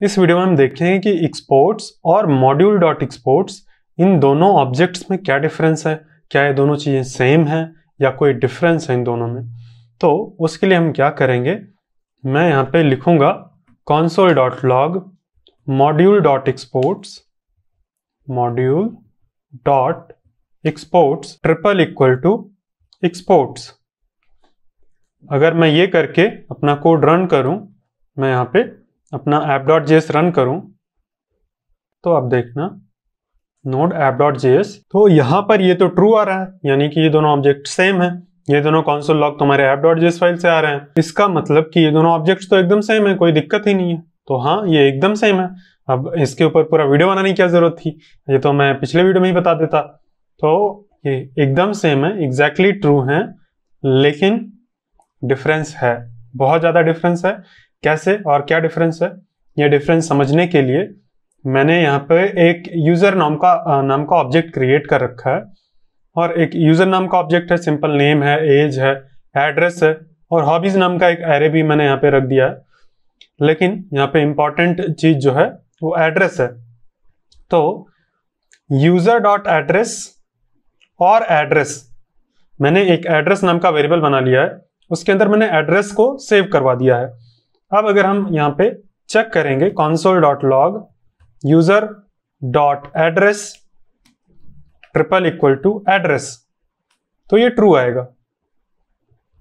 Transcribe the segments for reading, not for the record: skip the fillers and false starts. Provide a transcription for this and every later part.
इस वीडियो में हम देखेंगे कि एक्सपोर्ट्स और मॉड्यूल डॉट एक्सपोर्ट्स इन दोनों ऑब्जेक्ट्स में क्या डिफरेंस है, क्या ये दोनों चीज़ें सेम हैं या कोई डिफरेंस है इन दोनों में। तो उसके लिए हम क्या करेंगे, मैं यहाँ पे लिखूंगा console dot log module dot exports triple equal to exports. अगर मैं ये करके अपना कोड रन करूं, मैं यहाँ पे अपना app.js रन करूं, तो अब देखना नोड app.js, तो यहाँ पर ये तो ट्रू आ रहा है, यानी कि ये दोनों ऑब्जेक्ट सेम है। ये दोनों console लॉग तुम्हारे app.js फाइल से आ रहे हैं, इसका मतलब कि ये दोनों ऑब्जेक्ट्स तो एकदम सेम है, कोई दिक्कत ही नहीं है। तो हाँ, ये एकदम सेम है। अब इसके ऊपर पूरा वीडियो बनाने की क्या जरूरत थी, ये तो मैं पिछले वीडियो में ही बता देता। तो ये एकदम सेम है, एग्जैक्टली ट्रू है, लेकिन डिफरेंस है, बहुत ज़्यादा डिफरेंस है। कैसे और क्या डिफरेंस है, ये डिफरेंस समझने के लिए मैंने यहाँ पे एक यूज़र नाम का ऑब्जेक्ट क्रिएट कर रखा है, और एक यूज़र नाम का ऑब्जेक्ट है, सिंपल नेम है, एज है, एड्रेस है, और हॉबीज नाम का एक एरे भी मैंने यहाँ पे रख दिया है। लेकिन यहाँ पे इंपॉर्टेंट चीज जो है वो एड्रेस है। तो यूजर डॉट एड्रेस और एड्रेस, मैंने एक एड्रेस नाम का वेरिएबल बना लिया है, उसके अंदर मैंने एड्रेस को सेव करवा दिया है। अब अगर हम यहाँ पे चेक करेंगे console dot log user dot address triple equal to address, तो ये ट्रू आएगा।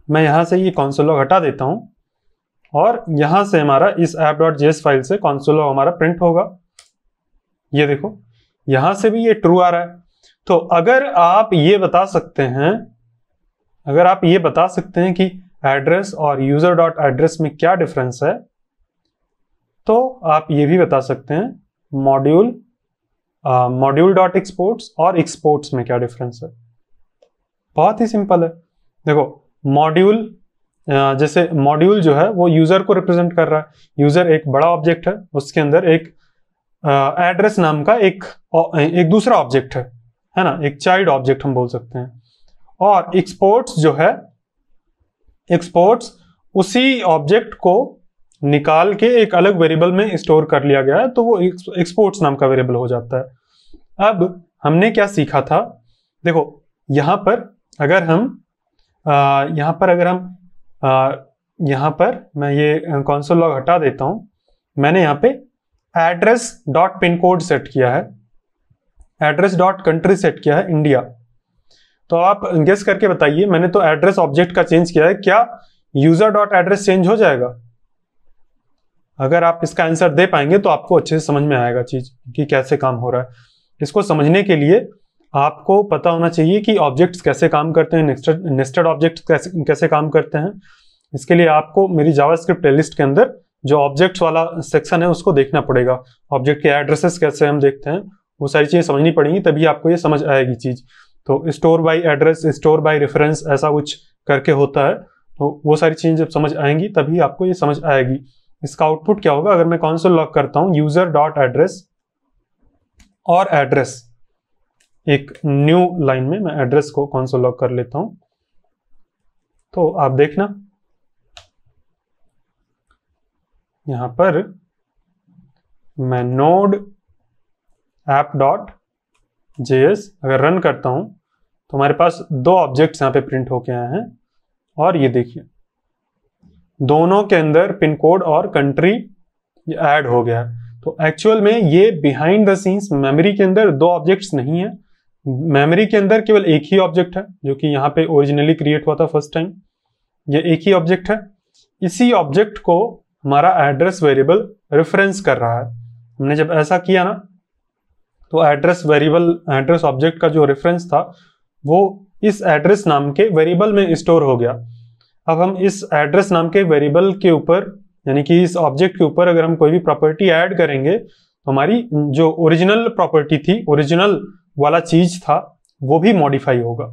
मैं यहां से ये console लॉग हटा देता हूं, और यहां से हमारा इस app.js फाइल से console लॉग हमारा प्रिंट होगा। ये देखो, यहां से भी ये ट्रू आ रहा है। तो अगर आप ये बता सकते हैं कि एड्रेस और यूजर डॉट एड्रेस में क्या डिफरेंस है, तो आप ये भी बता सकते हैं मॉड्यूल डॉट एक्सपोर्ट्स और एक्सपोर्ट्स में क्या डिफरेंस है। बहुत ही सिंपल है। देखो, मॉड्यूल जैसे मॉड्यूल जो है वो यूजर को रिप्रेजेंट कर रहा है। यूजर एक बड़ा ऑब्जेक्ट है, उसके अंदर एक एड्रेस नाम का एक दूसरा ऑब्जेक्ट है ना, एक चाइल्ड ऑब्जेक्ट हम बोल सकते हैं। और एक्सपोर्ट्स जो है, एक्सपोर्ट्स उसी ऑब्जेक्ट को निकाल के एक अलग वेरिएबल में स्टोर कर लिया गया है, तो वो एक्सपोर्ट्स नाम का वेरिएबल हो जाता है। अब हमने क्या सीखा था, देखो यहाँ पर अगर मैं ये console लॉग हटा देता हूं, मैंने यहाँ पे address dot pin code set किया है, एड्रेस डॉट कंट्री सेट किया है इंडिया। तो आप गेस करके बताइए, मैंने तो एड्रेस ऑब्जेक्ट का चेंज किया है, क्या यूजर डॉट एड्रेस चेंज हो जाएगा? अगर आप इसका आंसर दे पाएंगे तो आपको अच्छे से समझ में आएगा चीज कि कैसे काम हो रहा है। इसको समझने के लिए आपको पता होना चाहिए कि ऑब्जेक्ट्स कैसे काम करते हैं, नेस्टेड ऑब्जेक्ट्स कैसे काम करते हैं। इसके लिए आपको मेरी जावास्क्रिप्ट प्लेलिस्ट के अंदर जो ऑब्जेक्ट्स वाला सेक्शन है उसको देखना पड़ेगा। ऑब्जेक्ट के एड्रेसेस कैसे हम देखते हैं, वो सारी चीजें समझनी पड़ेंगी, तभी आपको ये समझ आएगी चीज। तो store bye address, store by reference, ऐसा कुछ करके होता है। तो वो सारी चीजें जब समझ आएंगी तभी आपको ये समझ आएगी। इसका आउटपुट क्या होगा, अगर मैं console लॉग करता हूं यूजर डॉट एड्रेस और एड्रेस, एक न्यू लाइन में मैं एड्रेस को console लॉग कर लेता हूं, तो आप देखना यहां पर मैं नोड app.js अगर रन करता हूं तो हमारे पास दो ऑब्जेक्ट्स यहां पे प्रिंट होके आए हैं, और ये देखिए दोनों के अंदर पिन कोड और कंट्री ऐड हो गया है। तो एक्चुअल में ये बिहाइंड द सीन्स मेमोरी के अंदर दो ऑब्जेक्ट्स नहीं है, मेमोरी के अंदर केवल एक ही ऑब्जेक्ट है, जो कि यहाँ पे ओरिजिनली क्रिएट हुआ था फर्स्ट टाइम। ये एक ही ऑब्जेक्ट है, इसी ऑब्जेक्ट को हमारा एड्रेस वेरिएबल रेफरेंस कर रहा है। हमने जब ऐसा किया ना, तो एड्रेस ऑब्जेक्ट का जो रेफरेंस था वो इस एड्रेस नाम के वेरिएबल में स्टोर हो गया। अब हम इस एड्रेस नाम के वेरिएबल के ऊपर, यानी कि इस ऑब्जेक्ट के ऊपर अगर हम कोई भी प्रॉपर्टी ऐड करेंगे, तो हमारी जो ओरिजिनल प्रॉपर्टी थी, ओरिजिनल वाला चीज था, वो भी मॉडिफाई होगा,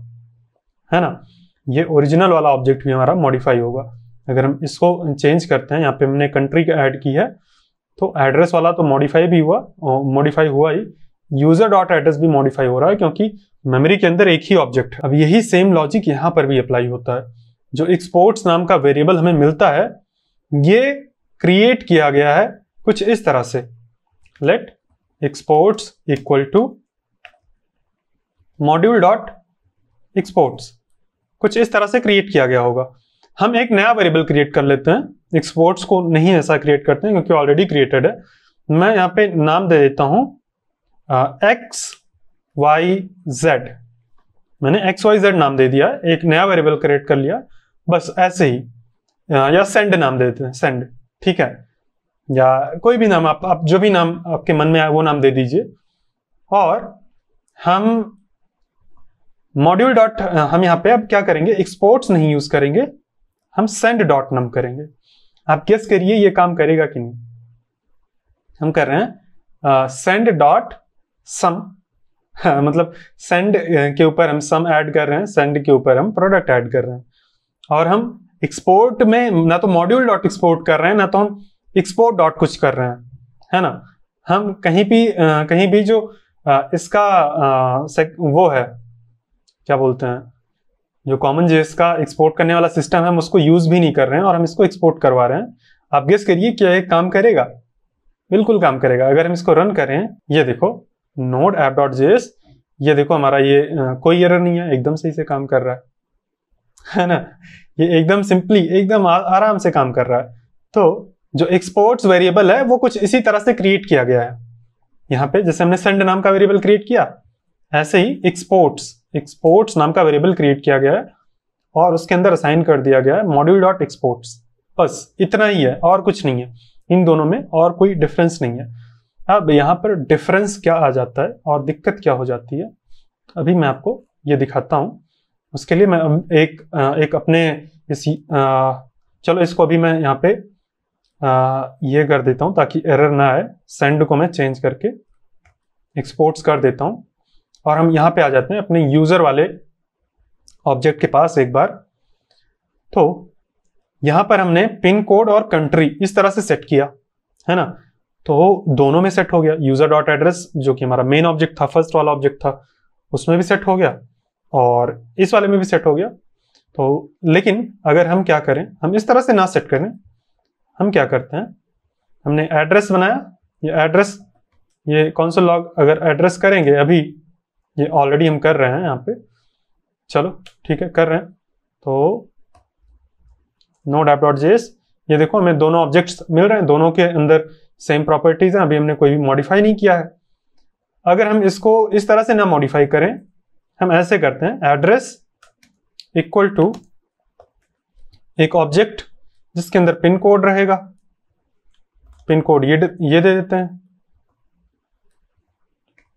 है ना। ये ओरिजिनल वाला ऑब्जेक्ट भी हमारा मॉडिफाई होगा। अगर हम इसको चेंज करते हैं, यहाँ पे हमने कंट्री ऐड की है, तो एड्रेस वाला तो मॉडिफाई हुआ ही, यूजर डॉट एड्रेस भी मॉडिफाई हो रहा है, क्योंकि मेमोरी के अंदर एक ही ऑब्जेक्ट है। अब यही सेम लॉजिक यहाँ पर भी अप्लाई होता है। जो एक्सपोर्ट्स नाम का वेरिएबल हमें मिलता है, ये क्रिएट किया गया है कुछ इस तरह से, let exports equal to module dot exports, कुछ इस तरह से क्रिएट किया गया होगा। हम एक नया वेरिएबल क्रिएट कर लेते हैं, एक्सपोर्ट्स को नहीं ऐसा क्रिएट करते हैं क्योंकि ऑलरेडी क्रिएटेड है। मैं यहाँ पे नाम दे देता हूं XYZ, मैंने XYZ नाम दे दिया, एक नया वेरिएबल क्रिएट कर लिया, बस ऐसे ही। या सेंड नाम दे देते हैं, सेंड, ठीक है, या कोई भी नाम आप जो भी नाम आपके मन में आए वो नाम दे दीजिए। और हम मॉड्यूल डॉट, हम यहाँ पे अब क्या करेंगे, एक्सपोर्ट्स नहीं यूज करेंगे, हम सेंड डॉट नम करेंगे। आप गेस करिए ये काम करेगा कि नहीं। हम कर रहे हैं सेंड डॉट सम, मतलब सेंड के ऊपर हम सम ऐड कर रहे हैं, सेंड के ऊपर हम प्रोडक्ट ऐड कर रहे हैं, और हम एक्सपोर्ट में ना तो मॉड्यूल डॉट एक्सपोर्ट कर रहे हैं ना तो हम एक्सपोर्ट डॉट कुछ कर रहे हैं, है ना। हम कहीं भी जो इसका वो है, क्या बोलते हैं, जो कॉमन जेएस का एक्सपोर्ट करने वाला सिस्टम है, हम उसको यूज भी नहीं कर रहे हैं और हम इसको एक्सपोर्ट करवा रहे हैं। आप गेस करिए क्या ये काम करेगा? बिल्कुल काम करेगा। अगर हम इसको रन करें, ये देखो नोड app.js, ये देखो हमारा ये कोई एरर नहीं है, एकदम सही से काम कर रहा है ना। ये एकदम सिंपली, एकदम आराम से काम कर रहा है। तो जो एक्सपोर्ट्स वेरिएबल है वो कुछ इसी तरह से क्रिएट किया गया है। यहाँ पे जैसे हमने सेंड नाम का वेरिएबल क्रिएट किया, ऐसे ही एक्सपोर्ट्स नाम का वेरिएबल क्रिएट किया गया है और उसके अंदर असाइन कर दिया गया है मॉड्यूल डॉट एक्सपोर्ट्स। बस इतना ही है और कुछ नहीं है, इन दोनों में और कोई डिफरेंस नहीं है। अब यहाँ पर डिफरेंस क्या आ जाता है और दिक्कत क्या हो जाती है, अभी मैं आपको ये दिखाता हूँ। उसके लिए मैं एक अपने चलो इसको अभी मैं यहाँ पे ये कर देता हूँ ताकि एरर ना आए। सेंड को मैं चेंज करके एक्सपोर्ट्स कर देता हूँ और हम यहाँ पे आ जाते हैं अपने यूजर वाले ऑब्जेक्ट के पास एक बार। तो यहाँ पर हमने पिन कोड और कंट्री इस तरह से सेट किया है ना, तो दोनों में सेट हो गया। यूजर डॉट एड्रेस जो कि हमारा मेन ऑब्जेक्ट था, फर्स्ट वाला ऑब्जेक्ट था, उसमें भी सेट हो गया और इस वाले में भी सेट हो गया। तो लेकिन अगर हम क्या करें, हम इस तरह से ना सेट करें, हम क्या करते हैं, हमने एड्रेस बनाया, ये एड्रेस, ये कंसोल लॉग अगर एड्रेस करेंगे, अभी ये ऑलरेडी हम कर रहे हैं यहाँ पे, चलो ठीक है कर रहे हैं। तो नोड app.js, ये देखो हमें दोनों ऑब्जेक्ट्स मिल रहे हैं, दोनों के अंदर सेम प्रॉपर्टीज हैं, अभी हमने कोई भी मॉडिफाई नहीं किया है। अगर हम इसको इस तरह से ना मॉडिफाई करें, हम ऐसे करते हैं, एड्रेस इक्वल टू एक ऑब्जेक्ट जिसके अंदर पिन कोड रहेगा, पिन कोड ये दे देते हैं,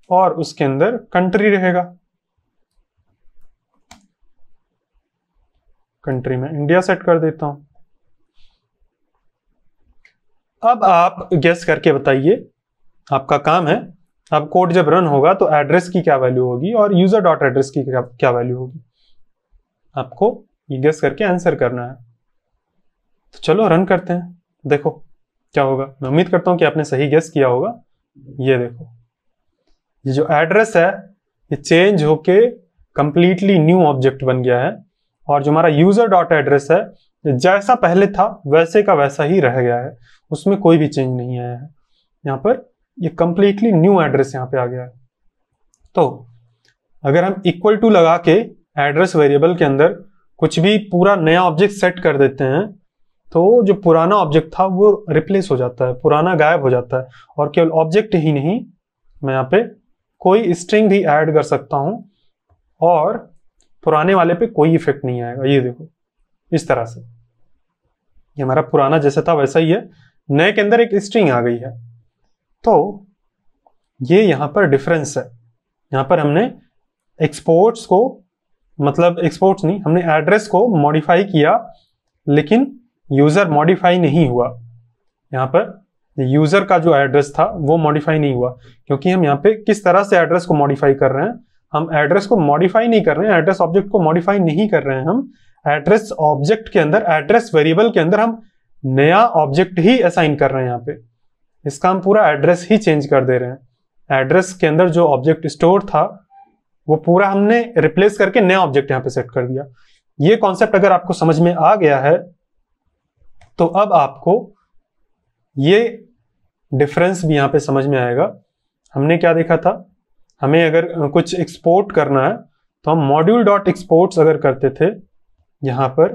और उसके अंदर कंट्री रहेगा, कंट्री में इंडिया सेट कर देता हूं। अब आप गेस करके बताइए, आपका काम है, अब कोड जब रन होगा तो एड्रेस की क्या वैल्यू होगी और यूजर डॉट एड्रेस की क्या वैल्यू होगी, आपको ये गेस करके आंसर करना है। तो चलो रन करते हैं, देखो क्या होगा। मैं उम्मीद करता हूं कि आपने सही गेस किया होगा। ये देखो, ये जो एड्रेस है ये चेंज होके कंप्लीटली न्यू ऑब्जेक्ट बन गया है, और जो हमारा यूजर डॉट एड्रेस है जैसा पहले था वैसे का वैसा ही रह गया है, उसमें कोई भी चेंज नहीं आया है। यहाँ पर ये कंप्लीटली न्यू एड्रेस यहाँ पे आ गया है। तो अगर हम इक्वल टू लगा के एड्रेस वेरिएबल के अंदर कुछ भी पूरा नया ऑब्जेक्ट सेट कर देते हैं, तो जो पुराना ऑब्जेक्ट था वो रिप्लेस हो जाता है, पुराना गायब हो जाता है। और केवल ऑब्जेक्ट ही नहीं, मैं यहाँ पे कोई स्ट्रिंग भी ऐड कर सकता हूं और पुराने वाले पे कोई इफेक्ट नहीं आएगा। ये देखो इस तरह से, ये हमारा पुराना जैसा था वैसा ही है, नए के अंदर एक स्ट्रिंग आ गई है। तो ये यहां पर डिफरेंस है। यहां पर हमने एक्सपोर्ट्स को, मतलब एक्सपोर्ट्स नहीं, हमने एड्रेस को मॉडिफाई किया, लेकिन यूजर मॉडिफाई नहीं हुआ। यहां पर यूजर का जो एड्रेस था वो मॉडिफाई नहीं हुआ, क्योंकि हम यहाँ पे किस तरह से एड्रेस को मॉडिफाई कर रहे हैं, हम एड्रेस को मॉडिफाई नहीं कर रहे हैं, एड्रेस ऑब्जेक्ट को मॉडिफाई नहीं कर रहे हैं, हम एड्रेस ऑब्जेक्ट के अंदर, एड्रेस वेरिएबल के अंदर हम नया ऑब्जेक्ट ही असाइन कर रहे हैं। यहाँ पे इसका हम पूरा एड्रेस ही चेंज कर दे रहे हैं। एड्रेस के अंदर जो ऑब्जेक्ट स्टोर था वो पूरा हमने रिप्लेस करके नया ऑब्जेक्ट यहाँ पे सेट कर दिया। ये कॉन्सेप्ट अगर आपको समझ में आ गया है तो अब आपको ये डिफरेंस भी यहाँ पे समझ में आएगा। हमने क्या देखा था, हमें अगर कुछ एक्सपोर्ट करना है तो हम मॉड्यूल डॉट एक्सपोर्ट्स अगर करते थे यहाँ पर,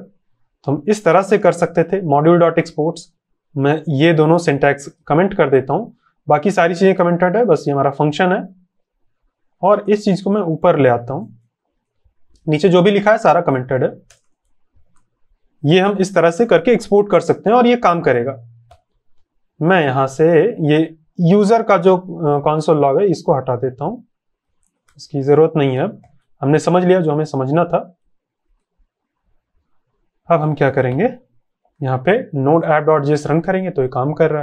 तो हम इस तरह से कर सकते थे मॉड्यूल डॉट एक्सपोर्ट्स। मैं ये दोनों सिंटैक्स कमेंट कर देता हूँ, बाकी सारी चीजें कमेंटेड है, बस ये हमारा फंक्शन है। और इस चीज को मैं ऊपर ले आता हूँ, नीचे जो भी लिखा है सारा कमेंटेड है। ये हम इस तरह से करके एक्सपोर्ट कर सकते हैं और ये काम करेगा। मैं यहां से ये यूजर का जो कंसोल लॉग है इसको हटा देता हूं, इसकी जरूरत नहीं है। अब हमने समझ लिया जो हमें समझना था। अब हम क्या करेंगे, यहाँ पे नोड app.js रन करेंगे तो ये काम कर रहा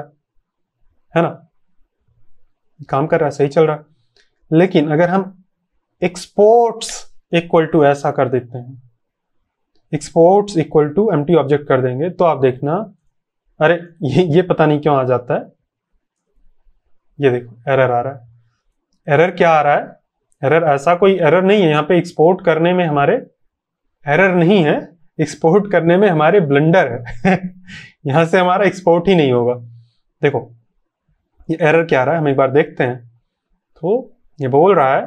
है ना, काम कर रहा है, सही चल रहा है। लेकिन अगर हम एक्सपोर्ट्स इक्वल टू ऐसा कर देते हैं, exports equal to empty object कर देंगे, तो आप देखना, अरे ये पता नहीं क्यों आ जाता है। ये देखो एरर आ रहा है। एरर क्या आ रहा है, एरर ऐसा कोई एरर नहीं है यहाँ पे, एक्सपोर्ट करने में हमारे एरर नहीं है, एक्सपोर्ट करने में हमारे ब्लंडर है। यहां से हमारा एक्सपोर्ट ही नहीं होगा। देखो ये एरर क्या आ रहा है, हम एक बार देखते हैं। तो ये बोल रहा है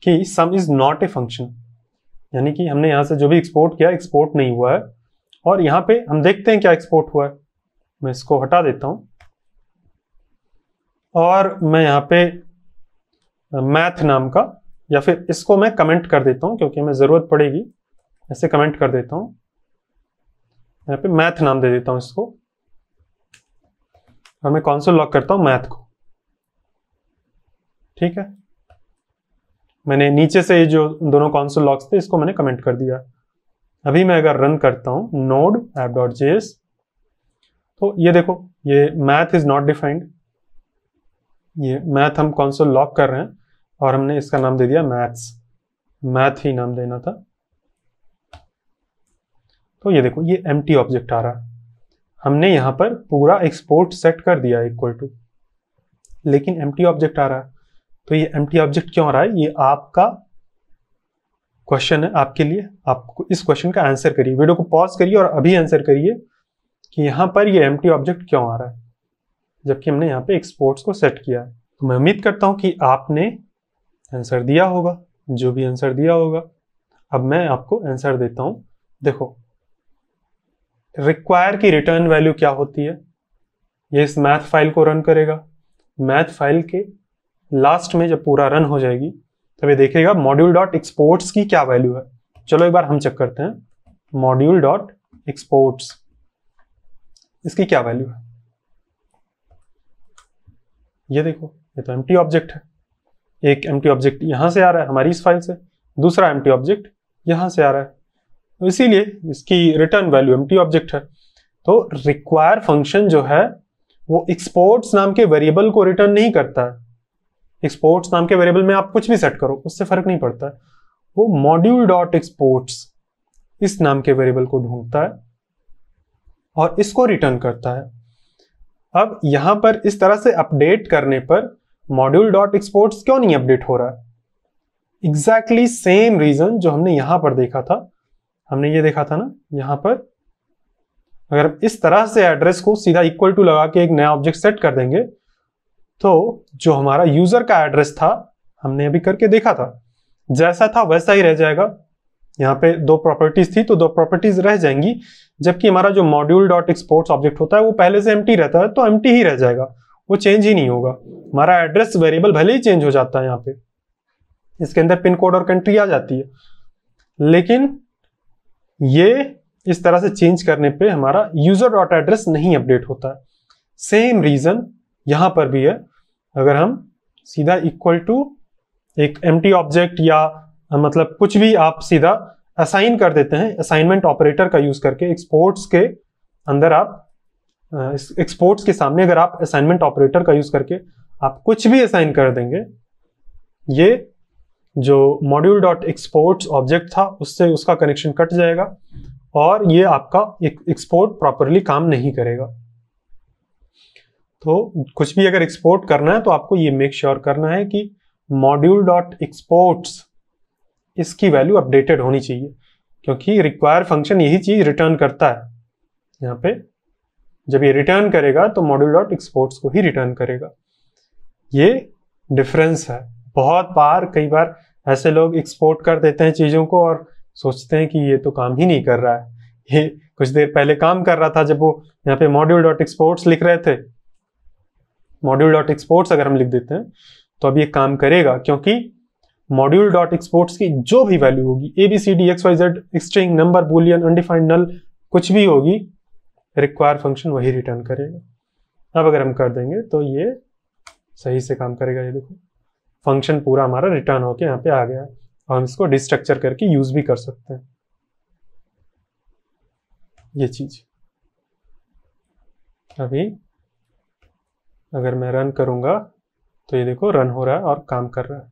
कि सम इज नॉट ए फंक्शन, यानी कि हमने यहां से जो भी एक्सपोर्ट किया एक्सपोर्ट नहीं हुआ है। और यहां पे हम देखते हैं क्या एक्सपोर्ट हुआ है। मैं इसको हटा देता हूं और मैं यहाँ पे मैथ नाम का, या फिर इसको मैं कमेंट कर देता हूं क्योंकि हमें जरूरत पड़ेगी, ऐसे कमेंट कर देता हूं, यहाँ पे मैथ नाम दे देता हूं इसको, और मैं कंसोल लॉग करता हूं मैथ को। ठीक है, मैंने नीचे से जो दोनों कंसोल लॉग्स थे इसको मैंने कमेंट कर दिया। अभी मैं अगर रन करता हूं नोड app.js, तो ये देखो ये मैथ इज नॉट डिफाइंड, ये मैथ हम कंसोल लॉग कर रहे हैं और हमने इसका नाम दे दिया मैथ्स, मैथ ही नाम देना था। तो ये देखो ये एम्प्टी ऑब्जेक्ट आ रहा है, हमने यहां पर पूरा एक्सपोर्ट सेट कर दिया इक्वल टू, लेकिन एम्प्टी ऑब्जेक्ट आ रहा है। तो ये एम्प्टी ऑब्जेक्ट क्यों आ रहा है, ये आपका क्वेश्चन है आपके लिए। आपको इस क्वेश्चन का आंसर करिए, वीडियो को पॉज करिए और अभी आंसर करिए कि यहां पर ये एम्प्टी ऑब्जेक्ट क्यों आ रहा है, जबकि हमने यहाँ पे एक्सपोर्ट्स को सेट किया है। तो मैं उम्मीद करता हूं कि आपने आंसर दिया होगा, जो भी आंसर दिया होगा। अब मैं आपको आंसर देता हूं। देखो रिक्वायर की रिटर्न वैल्यू क्या होती है, ये इस मैथ फाइल को रन करेगा। मैथ फाइल के लास्ट में जब पूरा रन हो जाएगी तब ये देखेगा मॉड्यूल डॉट एक्सपोर्ट्स की क्या वैल्यू है। चलो एक बार हम चेक करते हैं, मॉड्यूल डॉट एक्सपोर्ट्स इसकी क्या वैल्यू है। ये देखो ये तो एम्प्टी ऑब्जेक्ट है, एक एम्प्टी ऑब्जेक्ट यहां से आ रहा है हमारी इस फाइल से, दूसरा एम्प्टी ऑब्जेक्ट यहां से आ रहा है, तो इसीलिए इसकी रिटर्न वैल्यू एम्प्टी ऑब्जेक्ट है। तो रिक्वायर फंक्शन जो है वो एक्सपोर्ट्स नाम के वेरिएबल को रिटर्न नहीं करता है। एक्सपोर्ट्स नाम के वेरिएबल में आप कुछ भी सेट करो उससे फर्क नहीं पड़ता है, वो मॉड्यूल डॉट एक्सपोर्ट्स इस नाम के वेरिएबल को ढूंढता है और इसको रिटर्न करता है। अब यहां पर इस तरह से अपडेट करने पर मॉड्यूल डॉट एक्सपोर्ट्स क्यों नहीं अपडेट हो रहा है, एग्जैक्टली सेम रीजन जो हमने यहां पर देखा था। हमने ये देखा था ना, यहां पर अगर इस तरह से एड्रेस को सीधा इक्वल टू लगा के एक नया ऑब्जेक्ट सेट कर देंगे तो जो हमारा यूजर का एड्रेस था हमने अभी करके देखा था, जैसा था वैसा ही रह जाएगा। यहाँ पे दो प्रॉपर्टीज थी तो दो प्रॉपर्टीज रह जाएंगी, जबकि हमारा जो मॉड्यूल डॉट एक्सपोर्ट्स ऑब्जेक्ट होता है वो पहले से एम्प्टी रहता है, तो एम्प्टी ही रह जाएगा, वो चेंज ही नहीं होगा। हमारा एड्रेस वेरिएबल भले ही चेंज हो जाता है, यहाँ पे इसके अंदर पिन कोड और कंट्री आ जाती है, लेकिन ये इस तरह से चेंज करने पे हमारा यूजर डॉट एड्रेस नहीं अपडेट होता है। सेम रीजन यहां पर भी है। अगर हम सीधा इक्वल टू एक एम्प्टी ऑब्जेक्ट या मतलब कुछ भी आप सीधा असाइन कर देते हैं, असाइनमेंट ऑपरेटर का यूज करके एक्सपोर्ट्स के अंदर आप एक्सपोर्ट्स के सामने अगर आप असाइनमेंट ऑपरेटर का यूज करके आप कुछ भी असाइन कर देंगे, ये जो मॉड्यूल डॉट एक्सपोर्ट्स ऑब्जेक्ट था उससे उसका कनेक्शन कट जाएगा और ये आपका एक्सपोर्ट प्रॉपरली काम नहीं करेगा। तो कुछ भी अगर एक्सपोर्ट करना है तो आपको ये मेक श्योर करना है कि मॉड्यूल डॉट एक्सपोर्ट्स इसकी वैल्यू अपडेटेड होनी चाहिए, क्योंकि रिक्वायर फंक्शन यही चीज रिटर्न करता है। यहाँ पे जब ये रिटर्न करेगा तो मॉड्यूल डॉट एक्सपोर्ट्स को ही रिटर्न करेगा। ये डिफरेंस है। बहुत बार कई बार ऐसे लोग एक्सपोर्ट कर देते हैं चीज़ों को और सोचते हैं कि ये तो काम ही नहीं कर रहा है, ये कुछ देर पहले काम कर रहा था। जब वो यहाँ पे मॉड्यूल डॉट एक्सपोर्ट्स लिख रहे थे, मॉड्यूल डॉट एक्सपोर्ट्स अगर हम लिख देते हैं तो अब ये काम करेगा, क्योंकि मॉड्यूल डॉट एक्सपोर्ट्स की जो भी वैल्यू होगी, ABCD XYZ string number boolean undefined null कुछ भी होगी, रिक्वायर फंक्शन वही रिटर्न करेगा। अब अगर हम कर देंगे तो ये सही से काम करेगा। ये देखो फंक्शन पूरा हमारा रिटर्न होके यहाँ पे आ गया है और हम इसको डिस्ट्रक्चर करके यूज भी कर सकते हैं। ये चीज अभी अगर मैं रन करूंगा तो ये देखो रन हो रहा है और काम कर रहा है।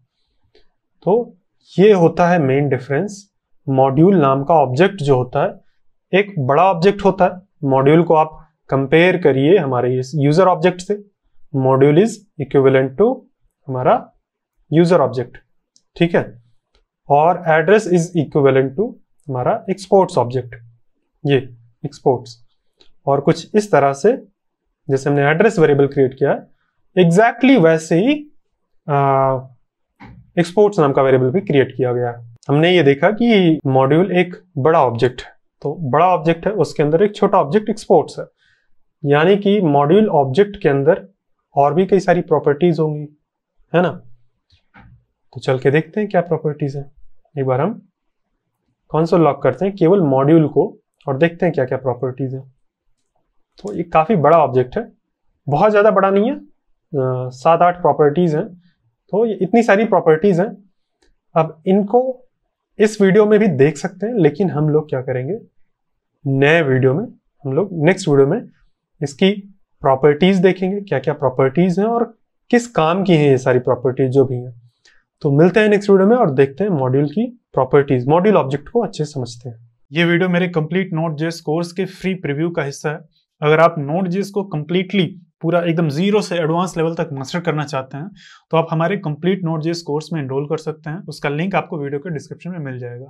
तो ये होता है मेन डिफरेंस। मॉड्यूल नाम का ऑब्जेक्ट जो होता है एक बड़ा ऑब्जेक्ट होता है। मॉड्यूल को आप कंपेयर करिए हमारे यूजर ऑब्जेक्ट से। मॉड्यूल इज इक्विवेलेंट टू हमारा यूजर ऑब्जेक्ट, ठीक है। और एड्रेस इज इक्विवेलेंट टू हमारा एक्सपोर्ट्स ऑब्जेक्ट, ये एक्सपोर्ट्स। और कुछ इस तरह से जैसे हमने एड्रेस वेरिएबल क्रिएट किया है एग्जैक्टली वैसे ही एक्सपोर्ट्स नाम का वेरिएबल भी क्रिएट किया गया है। हमने ये देखा कि मॉड्यूल एक बड़ा ऑब्जेक्ट है, तो बड़ा ऑब्जेक्ट है उसके अंदर एक छोटा ऑब्जेक्ट एक्सपोर्ट्स है, यानी कि मॉड्यूल ऑब्जेक्ट के अंदर और भी कई सारी प्रॉपर्टीज होंगी, है ना। तो चल के देखते हैं क्या प्रॉपर्टीज है। एक बार हम कंसोल लॉग करते हैं केवल मॉड्यूल को और देखते हैं क्या क्या प्रॉपर्टीज है। तो ये काफी बड़ा ऑब्जेक्ट है, बहुत ज्यादा बड़ा नहीं है, 7-8 प्रॉपर्टीज हैं। तो ये इतनी सारी प्रॉपर्टीज हैं। अब इनको इस वीडियो में भी देख सकते हैं, लेकिन हम लोग क्या करेंगे नए वीडियो में, हम लोग नेक्स्ट वीडियो में इसकी प्रॉपर्टीज देखेंगे, क्या क्या प्रॉपर्टीज हैं और किस काम की हैं ये सारी प्रॉपर्टीज जो भी हैं। तो मिलते हैं नेक्स्ट वीडियो में और देखते हैं मॉड्यूल की प्रॉपर्टीज, मॉड्यूल ऑब्जेक्ट को अच्छे से समझते हैं। ये वीडियो मेरे कंप्लीट नोड.जेएस कोर्स के फ्री प्रीव्यू का हिस्सा है। अगर आप नोड.जेएस को कंप्लीटली पूरा एकदम जीरो से एडवांस लेवल तक मास्टर करना चाहते हैं तो आप हमारे कंप्लीट नोड.जेएस कोर्स में एनरोल कर सकते हैं। उसका लिंक आपको वीडियो के डिस्क्रिप्शन में मिल जाएगा।